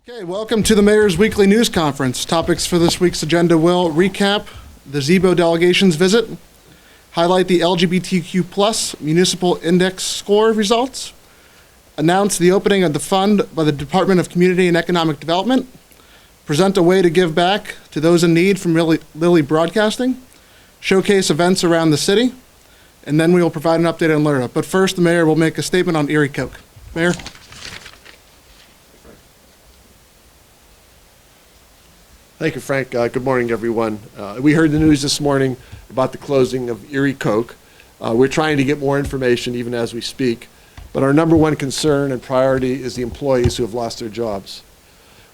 Okay, welcome to the Mayor's Weekly News Conference. Topics for this week's agenda will recap the ZEBO delegation's visit, highlight the LGBTQ plus municipal index score results, announce the opening of the fund by the Department of Community and Economic Development, present a way to give back to those in need from Lilly Broadcasting, showcase events around the city, and then we will provide an update on LERA. But first, the mayor will make a statement on Erie Coke. Mayor? Thank you, Frank. Good morning, everyone. We heard the news this morning about the closing of Erie Coke. We're trying to get more information even as we speak, but our number one concern and priority is the employees who have lost their jobs.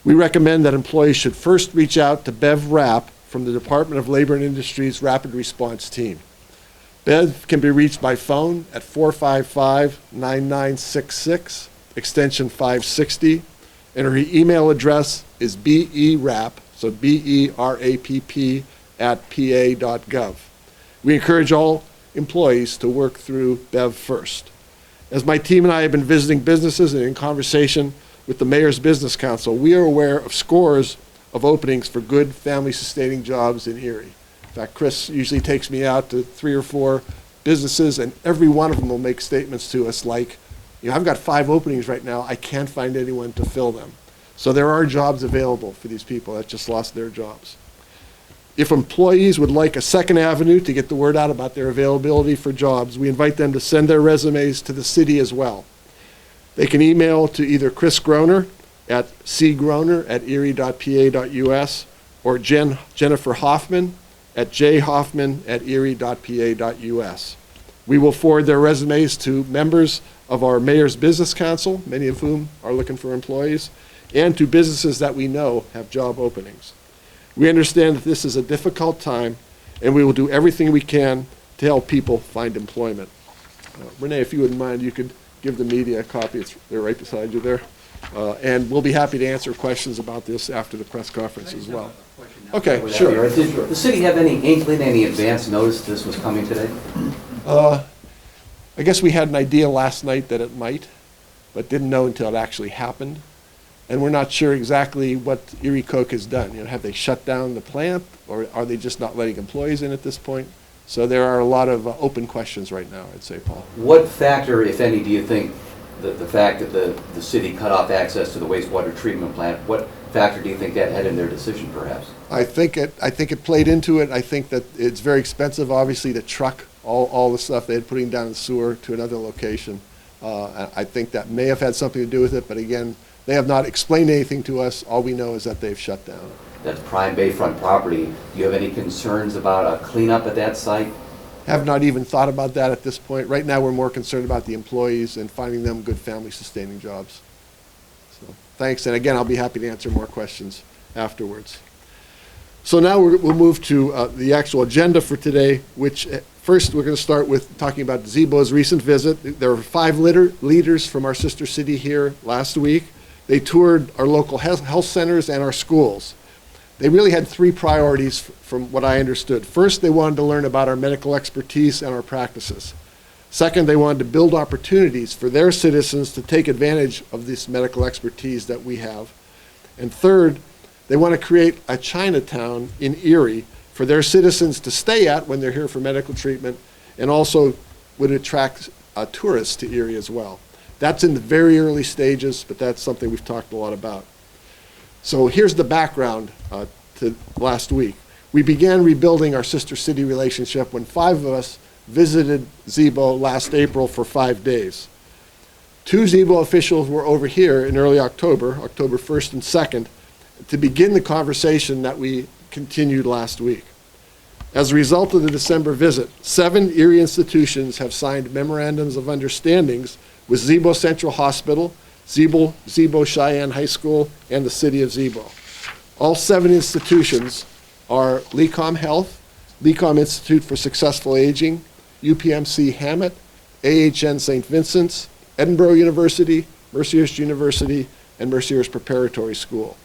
We recommend that employees should first reach out to Bev Rapp from the Department of Labor and Industries Rapid Response Team. Bev can be reached by phone at 455-9966, extension 560, and her email address is BERAPP, so BERAPP @pa.gov. We encourage all employees to work through Bev first. As my team and I have been visiting businesses and in conversation with the Mayor's Business Council, we are aware of scores of openings for good family-sustaining jobs in Erie. In fact, Chris usually takes me out to 3 or 4 businesses, and every one of them will make statements to us like, you know, I've got 5 openings right now, I can't find anyone to fill them. So there are jobs available for these people that just lost their jobs. If employees would like a second avenue to get the word out about their availability for jobs, we invite them to send their resumes to the city as well. They can email to either Chris Groner at cgroner@erie.pa.us or Jennifer Hoffman at jhoffman@erie.pa.us. We will forward their resumes to members of our Mayor's Business Council, many of whom are looking for employees, and to businesses that we know have job openings. We understand that this is a difficult time, and we will do everything we can to help people find employment. Renee, if you wouldn't mind, you could give the media a copy. They're right beside you there. And we'll be happy to answer questions about this after the press conference as well. Okay, sure. Did the city have any inkling, any advance notice this was coming today? I guess we had an idea last night that it might, but didn't know until it actually happened. And we're not sure exactly what Erie Coke has done. You know, have they shut down the plant, or are they just not letting employees in at this point? So there are a lot of open questions right now, I'd say, Paul. What factor, if any, do you think that the fact that the city cut off access to the wastewater treatment plant, what factor do you think that had in their decision, perhaps? I think it played into it. I think that it's very expensive, obviously, to truck all the stuff they had putting down the sewer to another location. I think that may have had something to do with it, but again, they have not explained anything to us. All we know is that they've shut down. That's prime Bayfront property. Do you have any concerns about a cleanup at that site? Have not even thought about that at this point. Right now, we're more concerned about the employees and finding them good family-sustaining jobs. So, thanks, and again, I'll be happy to answer more questions afterwards. So now we'll move to the actual agenda for today, which first we're going to start with talking about ZEBO's recent visit. There were 5 leaders from our sister city here last week. They toured our local health centers and our schools. They really had 3 priorities from what I understood. First, they wanted to learn about our medical expertise and our practices. Second, they wanted to build opportunities for their citizens to take advantage of this medical expertise that we have. And third, they want to create a Chinatown in Erie for their citizens to stay at when they're here for medical treatment, and also would attract tourists to Erie as well. That's in the very early stages, but that's something we've talked a lot about. So here's the background to last week. We began rebuilding our sister city relationship when 5 of us visited ZEBO last April for 5 days. 2 ZEBO officials were over here in early October 1st and 2nd, to begin the conversation that we continued last week. As a result of the December visit, 7 Erie institutions have signed memorandums of understandings with ZEBO Central Hospital, ZEBO Cheyenne High School, and the City of ZEBO. All 7 institutions are LECOM Health, LECOM Institute for Successful Aging, UPMC Hammett, AHN St. Vincent's, Edinboro University, Mercyhurst University, and Mercyhurst Preparatory School.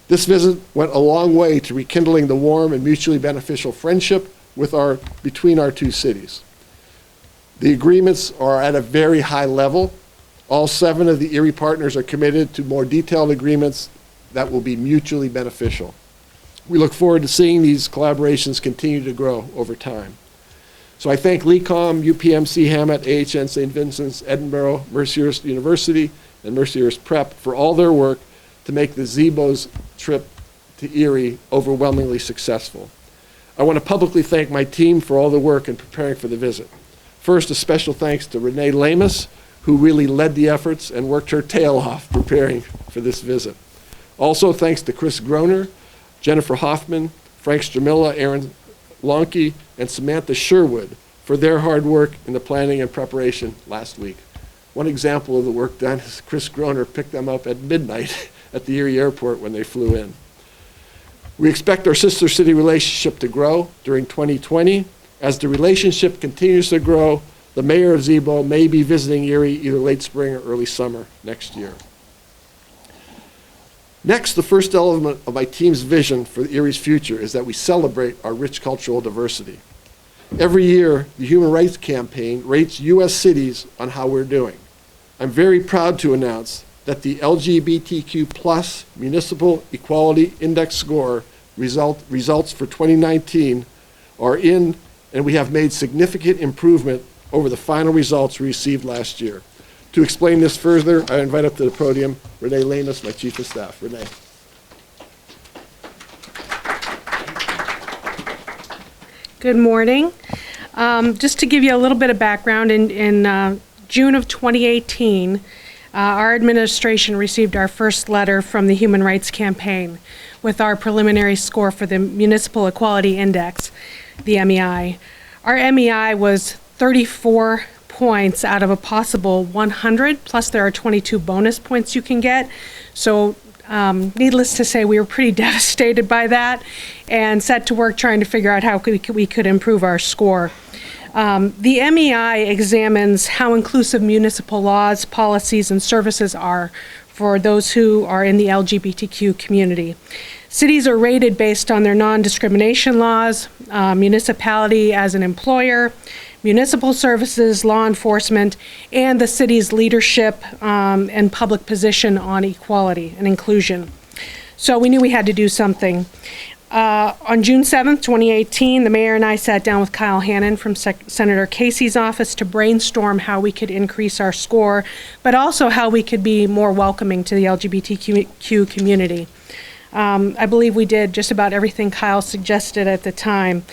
This visit went a long way to rekindling the warm and mutually beneficial friendship between our 2 cities. The agreements are at a very high level. All 7 of the Erie partners are committed to more detailed agreements that will be mutually beneficial. We look forward to seeing these collaborations continue to grow over time. So I thank LECOM, UPMC Hammett, AHN St. Vincent's, Edinburgh, Mercyhurst University, and Mercyhurst Prep for all their work to make the ZEBO's trip to Erie overwhelmingly successful. I want to publicly thank my team for all the work in preparing for the visit. First, a special thanks to Renee Lamus, who really led the efforts and worked her tail off preparing for this visit. Also, thanks to Chris Groner, Jennifer Hoffman, Frank Stramilla, Aaron Lonke, and Samantha Sherwood for their hard work in the planning and preparation last week. One example of the work done is Chris Groner picked them up at midnight at the Erie Airport when they flew in. We expect our sister city relationship to grow during 2020. As the relationship continues to grow, the mayor of ZEBO may be visiting Erie either late spring or early summer next year. Next, the first element of my team's vision for Erie's future is that we celebrate our rich cultural diversity. Every year, the Human Rights Campaign rates U.S. cities on how we're doing. I'm very proud to announce that the LGBTQ+ Municipal Equality Index score results for 2019 are in, and we have made significant improvement over the final results we received last year. To explain this further, I invite up to the podium Renee Lamus, my Chief of Staff. Renee. Good morning. Just to give you a little bit of background, in June of 2018, our administration received our first letter from the Human Rights Campaign with our preliminary score for the Municipal Equality Index, the MEI. Our MEI was 34 points out of a possible 100, plus there are 22 bonus points you can get. So needless to say, we were pretty devastated by that and set to work trying to figure out how we could improve our score. The MEI examines how inclusive municipal laws, policies, and services are for those who are in the LGBTQ community. Cities are rated based on their non-discrimination laws, municipality as an employer, municipal services, law enforcement, and the city's leadership and public position on equality and inclusion. So we knew we had to do something. On June 7th, 2018, the mayor and I sat down with Kyle Hannan from Senator Casey's office to brainstorm how we could increase our score, but also how we could be more welcoming to the LGBTQ community. I believe we did just about everything Kyle suggested at the time.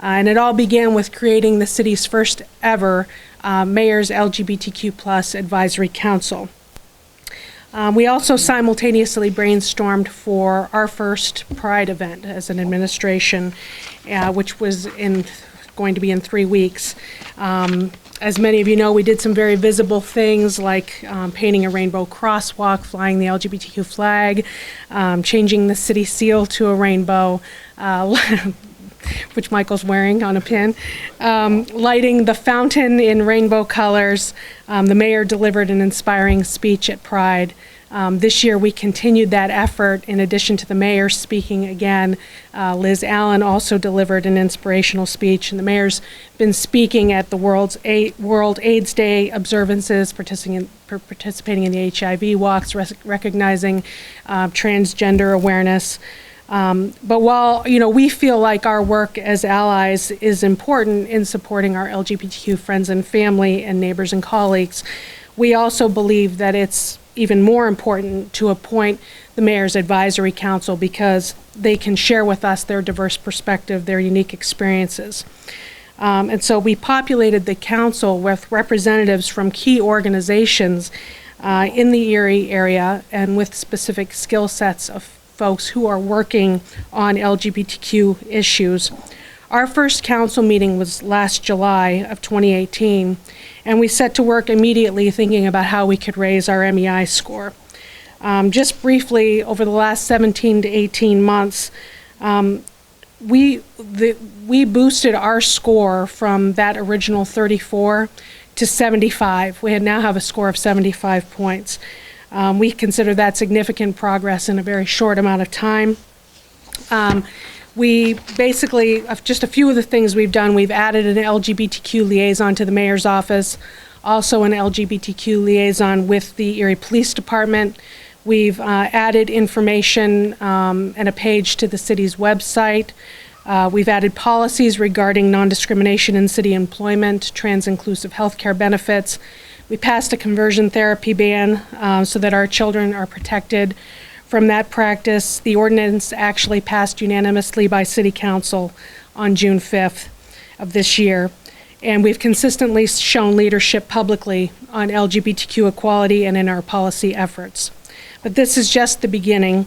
And it all began with creating the city's first ever Mayor's LGBTQ+ Advisory Council. We also simultaneously brainstormed for our first Pride event as an administration, which was going to be in 3 weeks. As many of you know, we did some very visible things like painting a rainbow crosswalk, flying the LGBTQ flag, changing the city seal to a rainbow, which Michael's wearing on a pin, lighting the fountain in rainbow colors. The mayor delivered an inspiring speech at Pride. This year we continued that effort. In addition to the mayor speaking again, Liz Allen also delivered an inspirational speech, and the mayor's been speaking at the World AIDS Day observances, participating in the HIV walks, recognizing transgender awareness. But while we feel like our work as allies is important in supporting our LGBTQ friends and family and neighbors and colleagues, we also believe that it's even more important to appoint the Mayor's Advisory Council because they can share with us their diverse perspective, their unique experiences. And so we populated the council with representatives from key organizations in the Erie area and with specific skill sets of folks who are working on LGBTQ issues. Our first council meeting was last July of 2018, and we set to work immediately thinking about how we could raise our MEI score. Just briefly, over the last 17 to 18 months, we boosted our score from that original 34 to 75. We now have a score of 75 points. We consider that significant progress in a very short amount of time. We basically, just a few of the things we've done, we've added an LGBTQ liaison to the mayor's office, also an LGBTQ liaison with the Erie Police Department. We've added information and a page to the city's website. We've added policies regarding non-discrimination in city employment, trans-inclusive healthcare benefits. We passed a conversion therapy ban so that our children are protected from that practice. The ordinance actually passed unanimously by City Council on June 5th of this year. And we've consistently shown leadership publicly on LGBTQ equality and in our policy efforts. But this is just the beginning.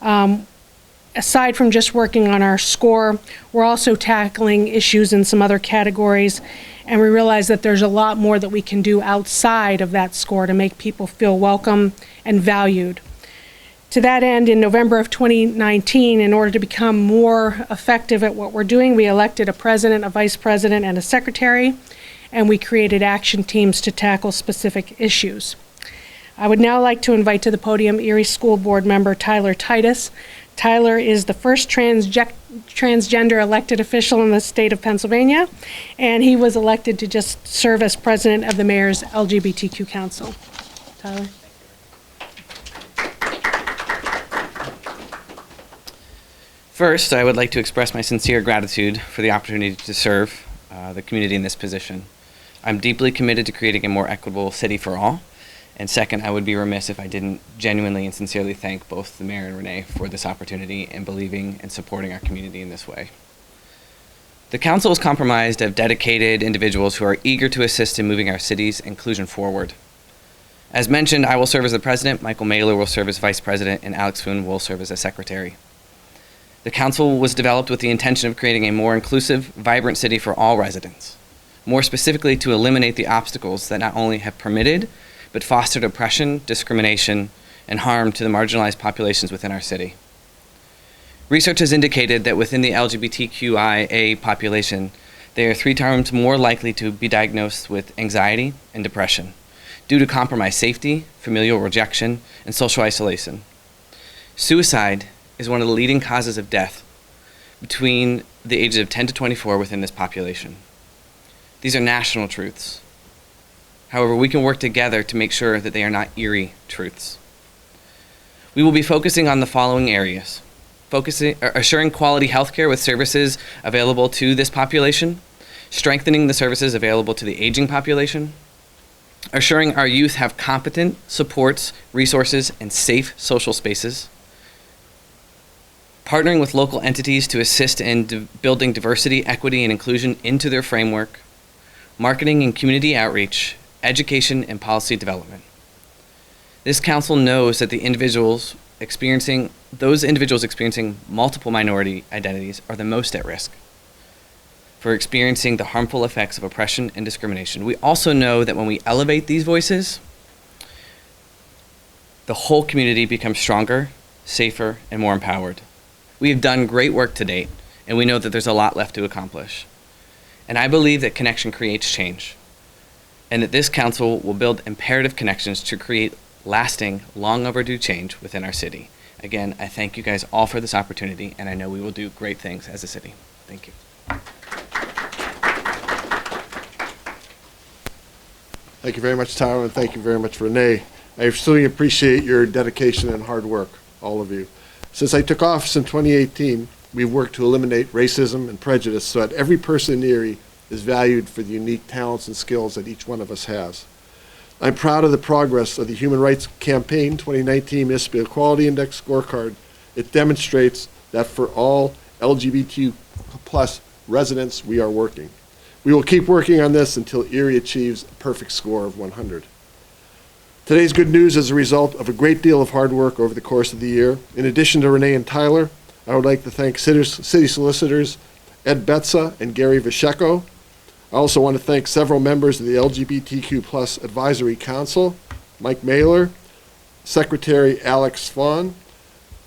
Aside from just working on our score, we're also tackling issues in some other categories, and we realize that there's a lot more that we can do outside of that score to make people feel welcome and valued. To that end, in November of 2019, in order to become more effective at what we're doing, we elected a president, a vice president, and a secretary, and we created action teams to tackle specific issues. I would now like to invite to the podium Erie School Board member Tyler Titus. Tyler is the first transgender elected official in the state of Pennsylvania, and he was elected to just serve as president of the Mayor's LGBTQ Council. Tyler. First, I would like to express my sincere gratitude for the opportunity to serve the community in this position. I'm deeply committed to creating a more equitable city for all. And second, I would be remiss if I didn't genuinely and sincerely thank both the mayor and Renee for this opportunity and believing and supporting our community in this way. The council is comprised of dedicated individuals who are eager to assist in moving our city's inclusion forward. As mentioned, I will serve as the president, Michael Mailer will serve as vice president, and Alex Foon will serve as a secretary. The council was developed with the intention of creating a more inclusive, vibrant city for all residents, more specifically to eliminate the obstacles that not only have permitted, but fostered oppression, discrimination, and harm to the marginalized populations within our city. Research has indicated that within the LGBTQIA population, they are 3 times more likely to be diagnosed with anxiety and depression due to compromised safety, familial rejection, and social isolation. Suicide is one of the leading causes of death between the ages of 10 to 24 within this population. These are national truths. However, we can work together to make sure that they are not eerie truths. We will be focusing on the following areas: assuring quality healthcare with services available to this population, strengthening the services available to the aging population, assuring our youth have competent supports, resources, and safe social spaces, partnering with local entities to assist in building diversity, equity, and inclusion into their framework, marketing and community outreach, education, and policy development. This council knows that those individuals experiencing multiple minority identities are the most at risk for experiencing the harmful effects of oppression and discrimination. We also know that when we elevate these voices, the whole community becomes stronger, safer, and more empowered. We have done great work to date, and we know that there's a lot left to accomplish. And I believe that connection creates change, and that this council will build imperative connections to create lasting, long overdue change within our city. Again, I thank you guys all for this opportunity, and I know we will do great things as a city. Thank you. Thank you very much, Tyler, and thank you very much, Renee. I truly appreciate your dedication and hard work, all of you. Since I took office in 2018, we've worked to eliminate racism and prejudice so that every person in Erie is valued for the unique talents and skills that each one of us has. I'm proud of the progress of the Human Rights Campaign 2019 Municipal Equality Index scorecard. It demonstrates that for all LGBTQ+ residents, we are working. We will keep working on this until Erie achieves a perfect score of 100. Today's good news is a result of a great deal of hard work over the course of the year. In addition to Renee and Tyler, I would like to thank city solicitors Ed Betza and Gary Visheko. I also want to thank several members of the LGBTQ+ Advisory Council, Mike Mailer, Secretary Alex Vaughn,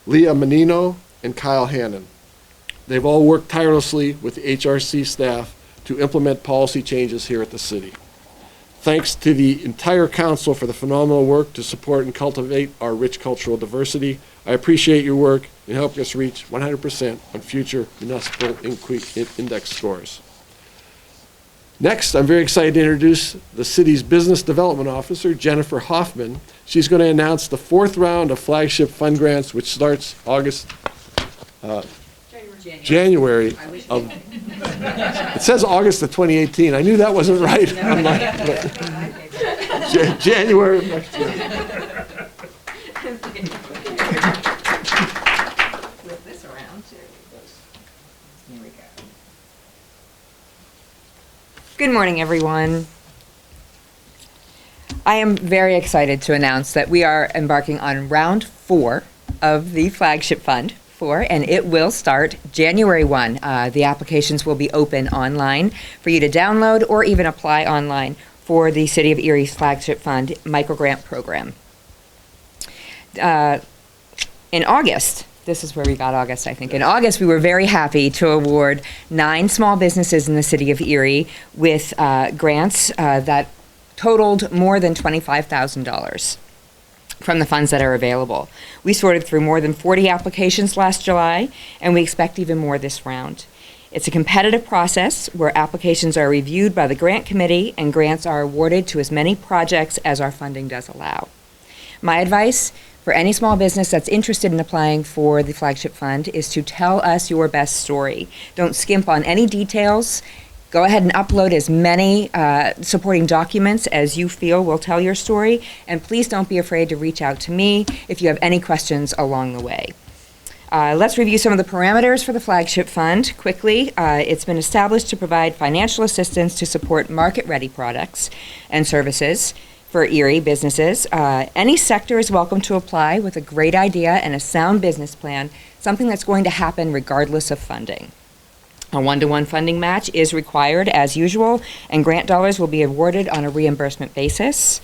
Leah Menino, and Kyle Hannon. They've all worked tirelessly with the HRC staff to implement policy changes here at the city. Thanks to the entire council for the phenomenal work to support and cultivate our rich cultural diversity. I appreciate your work in helping us reach 100% on future municipal index scores. Next, I'm very excited to introduce the city's Business Development Officer, Jennifer Hoffman. She's going to announce the 4th round of flagship fund grants, which starts January of, it says August of 2018. I knew that wasn't right. I'm like, January of next year. Flip this around too. Here we go. Good morning, everyone. I am very excited to announce that we are embarking on round 4 of the Flagship Fund 4, and it will start January 1. The applications will be open online for you to download or even apply online for the City of Erie's Flagship Fund microgrant program. In August, this is where we got August, I think. In August, we were very happy to award 9 small businesses in the City of Erie with grants that totaled more than $25,000 from the funds that are available. We sorted through more than 40 applications last July, and we expect even more this round. It's a competitive process where applications are reviewed by the grant committee and grants are awarded to as many projects as our funding does allow. My advice for any small business that's interested in applying for the Flagship Fund is to tell us your best story. Don't skimp on any details. Go ahead and upload as many supporting documents as you feel will tell your story, and please don't be afraid to reach out to me if you have any questions along the way. Let's review some of the parameters for the Flagship Fund quickly. It's been established to provide financial assistance to support market-ready products and services for Erie businesses. Any sector is welcome to apply with a great idea and a sound business plan, something that's going to happen regardless of funding. A 1-to-1 funding match is required as usual, and grant dollars will be awarded on a reimbursement basis.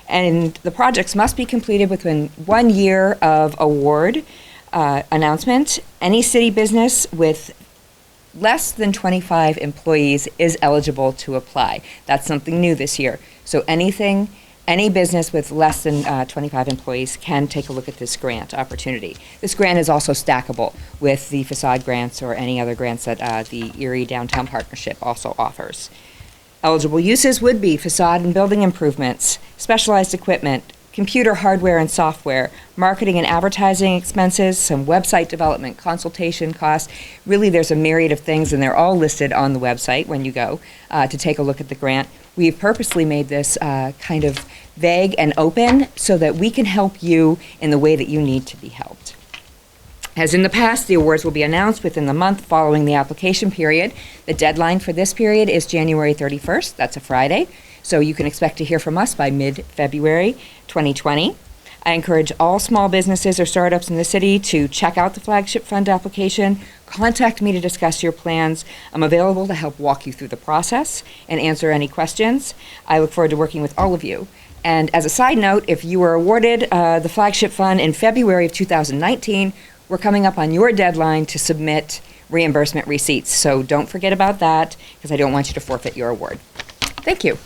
And the projects must be completed within 1 year of award announcement. Any city business with less than 25 employees is eligible to apply. That's something new this year. So any business with less than 25 employees can take a look at this grant opportunity. This grant is also stackable with the facade grants or any other grants that the Erie Downtown Partnership also offers. Eligible uses would be facade and building improvements, specialized equipment, computer hardware and software, marketing and advertising expenses, some website development, consultation costs. Really, there's a myriad of things, and they're all listed on the website when you go to take a look at the grant. We've purposely made this kind of vague and open so that we can help you in the way that you need to be helped. As in the past, the awards will be announced within the month following the application period. The deadline for this period is January 31st. That's a Friday. So you can expect to hear from us by mid-February 2020. I encourage all small businesses or startups in the city to check out the Flagship Fund application. Contact me to discuss your plans. I'm available to help walk you through the process and answer any questions. I look forward to working with all of you. And as a side note, if you were awarded the Flagship Fund in February of 2019, we're coming up on your deadline to submit reimbursement receipts. So don't forget about that, because I don't want you to forfeit your award. Thank you.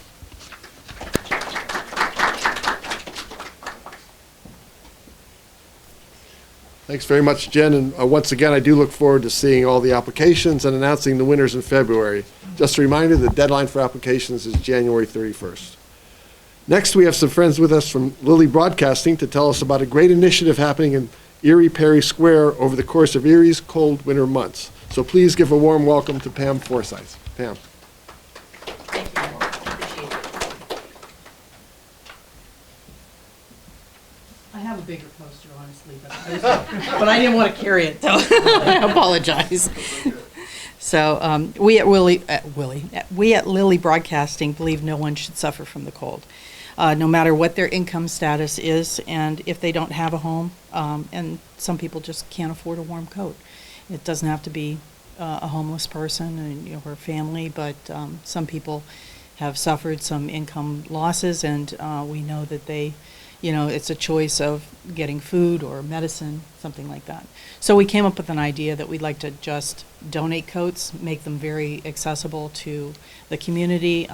Thanks very much, Jen. And once again, I do look forward to seeing all the applications and announcing the winners in February. Just a reminder, the deadline for applications is January 31st. Next, we have some friends with us from Lilly Broadcasting to tell us about a great initiative happening in Erie Perry Square over the course of Erie's cold winter months. So please give a warm welcome to Pam Forsyth. Pam. I have a bigger poster, honestly, but I didn't want to carry it, so I apologize. So we at Lilly Broadcasting believe no one should suffer from the cold, no matter what their income status is, and if they don't have a home, and some people just can't afford a warm coat. It doesn't have to be a homeless person and or family, but some people have suffered some income losses, and we know that they. It's a choice of getting food or medicine, something like that. So we came up with an idea that we'd like to just donate coats, make them very accessible to the community.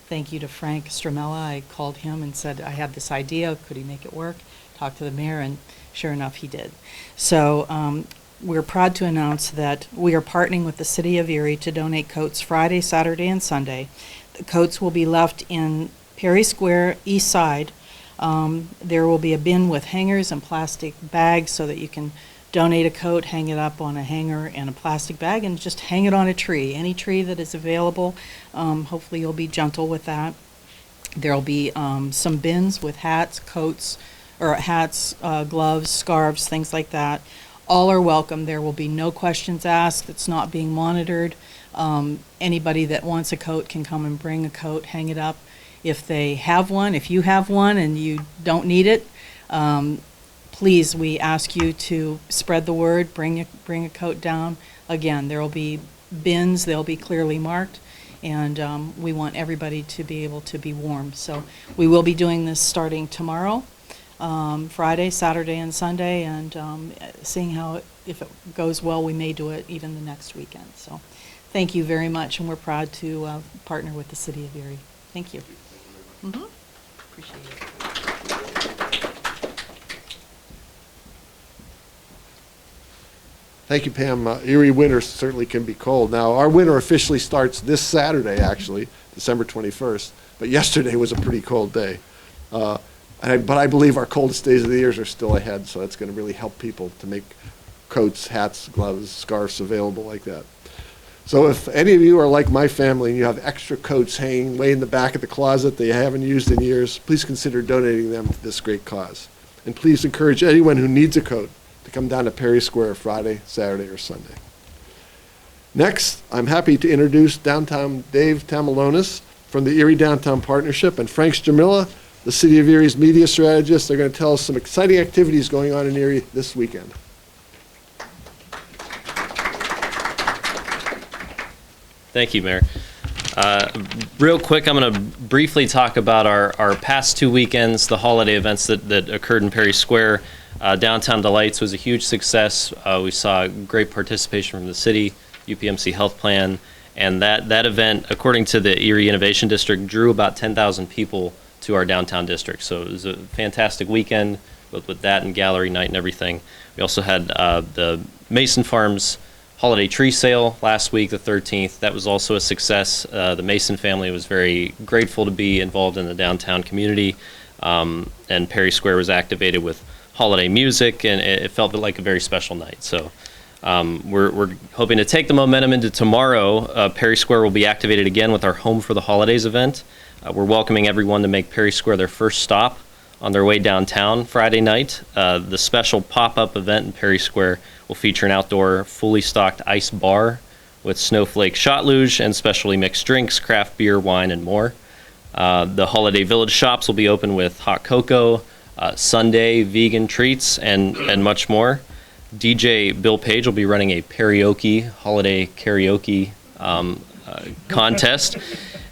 Thank you to Frank Stramella. I called him and said I had this idea. Could he make it work? Talked to the mayor, and sure enough, he did. So we're proud to announce that we are partnering with the City of Erie to donate coats Friday, Saturday, and Sunday. Coats will be left in Perry Square, east side. There will be a bin with hangers and plastic bags so that you can donate a coat, hang it up on a hanger and a plastic bag, and just hang it on a tree, any tree that is available. Hopefully you'll be gentle with that. There'll be some bins with hats, coats, or hats, gloves, scarves, things like that. All are welcome. There will be no questions asked. It's not being monitored. Anybody that wants a coat can come and bring a coat, hang it up. If they have one, if you have one and you don't need it, please, we ask you to spread the word, bring a coat down. Again, there will be bins, they'll be clearly marked, and we want everybody to be able to be warm. So we will be doing this starting tomorrow, Friday, Saturday, and Sunday, and seeing how, if it goes well, we may do it even the next weekend. So thank you very much, and we're proud to partner with the City of Erie. Thank you. Appreciate it. Thank you, Pam. Erie winter certainly can be cold. Now, our winter officially starts this Saturday, actually, December 21st, but yesterday was a pretty cold day. But I believe our coldest days of the year are still ahead, so that's going to really help people to make coats, hats, gloves, scarves available like that. So if any of you are like my family and you have extra coats hanging way in the back of the closet that you haven't used in years, please consider donating them to this great cause. And please encourage anyone who needs a coat to come down to Perry Square Friday, Saturday, or Sunday. Next, I'm happy to introduce Downtown Dave Tamalonis from the Erie Downtown Partnership, and Frank Stramilla, the City of Erie's media strategist. They're going to tell us some exciting activities going on in Erie this weekend. Thank you, Mayor. Real quick, I'm going to briefly talk about our past 2 weekends, the holiday events that occurred in Perry Square. Downtown Delights was a huge success. We saw great participation from the city, UPMC Health Plan, and that event, according to the Erie Innovation District, drew about 10,000 people to our downtown district. So it was a fantastic weekend, both with that and gallery night and everything. We also had the Mason Farms holiday tree sale last week, the 13th. That was also a success. The Mason family was very grateful to be involved in the downtown community, and Perry Square was activated with holiday music, and it felt like a very special night. So we're hoping to take the momentum into tomorrow. Perry Square will be activated again with our Home for the Holidays event. We're welcoming everyone to make Perry Square their first stop on their way downtown Friday night. The special pop-up event in Perry Square will feature an outdoor, fully stocked ice bar with Snowflake shot luge and specially mixed drinks, craft beer, wine, and more. The Holiday Village shops will be open with hot cocoa, Sunday vegan treats, and much more. DJ Bill Page will be running a holiday karaoke contest.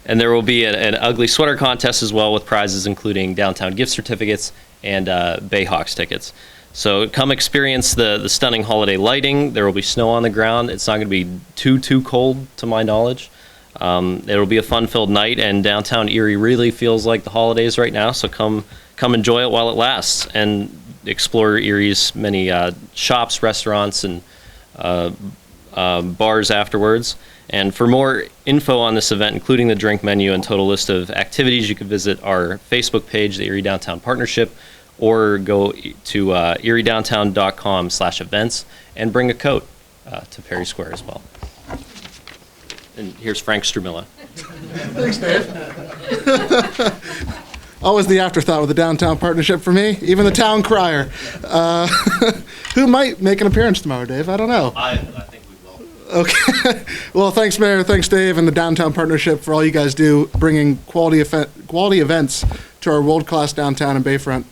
And there will be an ugly sweater contest as well, with prizes including downtown gift certificates and Bayhawks tickets. So come experience the stunning holiday lighting. There will be snow on the ground. It's not going to be too cold, to my knowledge. It'll be a fun-filled night, and downtown Erie really feels like the holidays right now. So come enjoy it while it lasts, and explore Erie's many shops, restaurants, and bars afterwards. And for more info on this event, including the drink menu and total list of activities, you can visit our Facebook page, the Erie Downtown Partnership, or go to eriedowntown.com/events and bring a coat to Perry Square as well. And here's Frank Stramilla. Thanks, Dave. Always the afterthought with the Downtown Partnership for me, even the town crier. Who might make an appearance tomorrow, Dave? I don't know. I think we will. Okay. Well, thanks, Mayor. Thanks, Dave, and the Downtown Partnership for all you guys do, bringing quality events to our world-class downtown in Bayfront.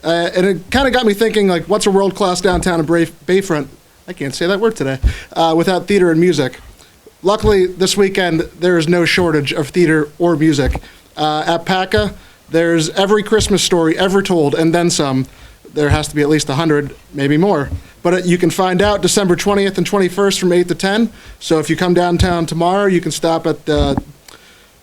And it kind of got me thinking, like, what's a world-class downtown in Bayfront? I can't say that word today. Without theater and music. Luckily, this weekend, there is no shortage of theater or music. At PACA, there's every Christmas story ever told, and then some. There has to be at least 100, maybe more. But you can find out December 20th and 21st from 8 to 10. So if you come downtown tomorrow, you can stop at the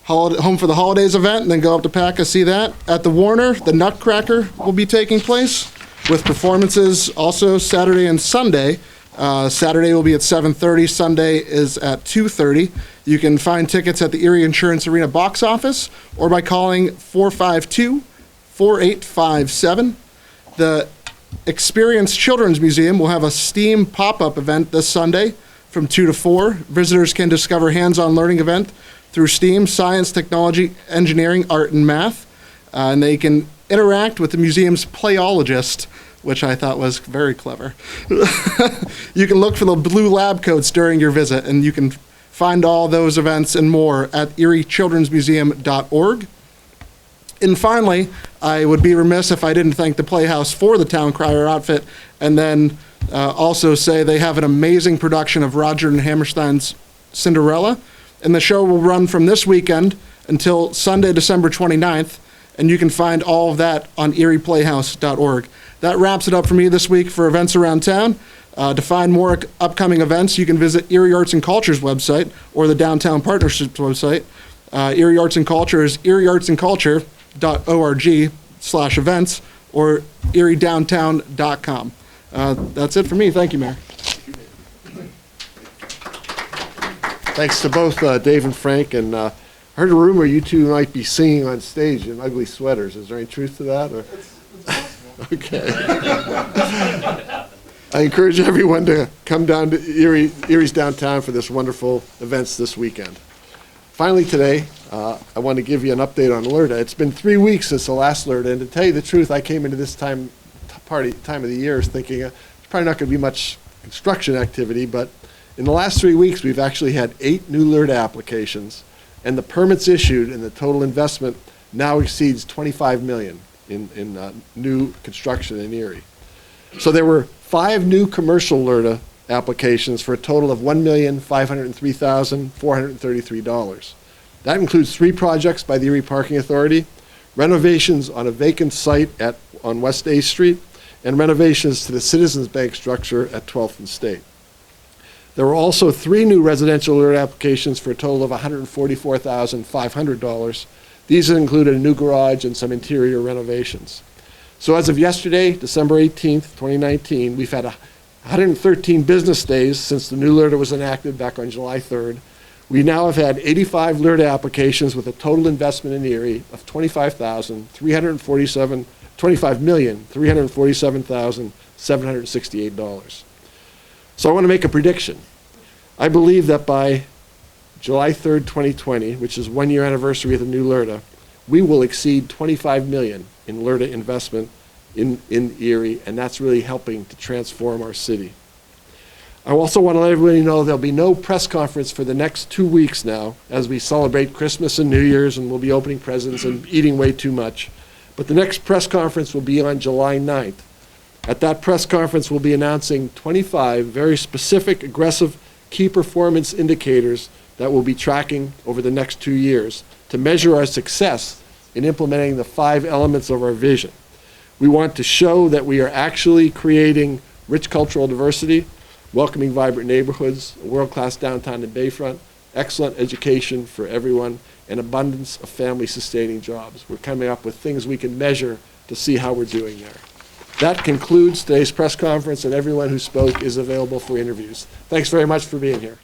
Home for the Holidays event and then go up to PACA, see that. At the Warner, the Nutcracker will be taking place with performances also Saturday and Sunday Saturday will be at 7:30. Sunday is at 2:30. You can find tickets at the Erie Insurance Arena box office or by calling 452-4857. The Experience Children's Museum will have a STEAM pop-up event this Sunday from 2 to 4. Visitors can discover hands-on learning event through STEAM, science, technology, engineering, art, and math. And they can interact with the museum's playologist, which I thought was very clever. You can look for the blue lab coats during your visit, and you can find all those events and more at eriechildrensmuseum.org. And finally, I would be remiss if I didn't thank the Playhouse for the Town Crier outfit, and then also say they have an amazing production of Roger and Hammerstein's Cinderella, and the show will run from this weekend until Sunday, December 29th, and you can find all of that on erieplayhouse.org. That wraps it up for me this week for events around town. To find more upcoming events, you can visit Erie Arts and Culture's website or the Downtown Partnerships website. Erie Arts and Culture is erieartsandculture.org/events or eriedowntown.com. That's it for me. Thank you, Mayor. Thanks to both Dave and Frank, and I heard a rumor you two might be singing on stage in ugly sweaters. Is there any truth to that? Or? Okay. I encourage everyone to come down to Erie's downtown for this wonderful events this weekend. Finally today, I want to give you an update on LERTA. It's been 3 weeks since the last LERTA, and to tell you the truth, I came into this time of the year thinking there's probably not going to be much construction activity, but in the last 3 weeks, we've actually had 8 new LERTA applications, and the permits issued and the total investment now exceeds $25 million in new construction in Erie. So there were 5 new commercial LERTA applications for a total of $1,503,433. That includes 3 projects by the Erie Parking Authority, renovations on a vacant site on West A Street, and renovations to the Citizens Bank structure at 12th and State. There were also 3 new residential LERTA applications for a total of $144,500. These included a new garage and some interior renovations. So as of yesterday, December 18th, 2019, we've had 113 business days since the new LERTA was enacted back on July 3rd. We now have had 85 LERTA applications with a total investment in Erie of $25,347,768. So I want to make a prediction. I believe that by July 3rd, 2020, which is 1 year anniversary of the new LERTA, we will exceed $25 million in LERTA investment in Erie, and that's really helping to transform our city. I also want to let everybody know there'll be no press conference for the next 2 weeks now as we celebrate Christmas and New Year's, and we'll be opening presents and eating way too much. But the next press conference will be on July 9th. At that press conference, we'll be announcing 25 very specific, aggressive key performance indicators that we'll be tracking over the next 2 years to measure our success in implementing the 5 elements of our vision. We want to show that we are actually creating rich cultural diversity, welcoming vibrant neighborhoods, a world-class downtown and bayfront, excellent education for everyone, and abundance of family-sustaining jobs. We're coming up with things we can measure to see how we're doing there. That concludes today's press conference, and everyone who spoke is available for interviews. Thanks very much for being here.